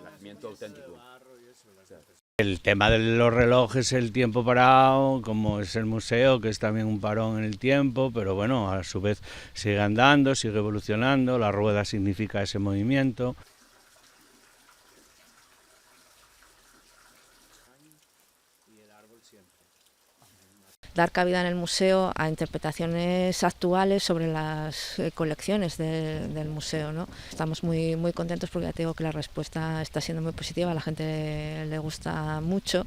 Nacimiento auténtico. El tema de los relojes, el tiempo parado, como es el museo, que es también un parón en el tiempo, pero bueno, a su vez sigue andando, sigue evolucionando, la rueda significa ese movimiento. Dar cabida en el museo a interpretaciones actuales sobre las colecciones del museo, ¿no? Estamos muy, muy contentos porque ya te digo que la respuesta está siendo muy positiva, a la gente le gusta mucho.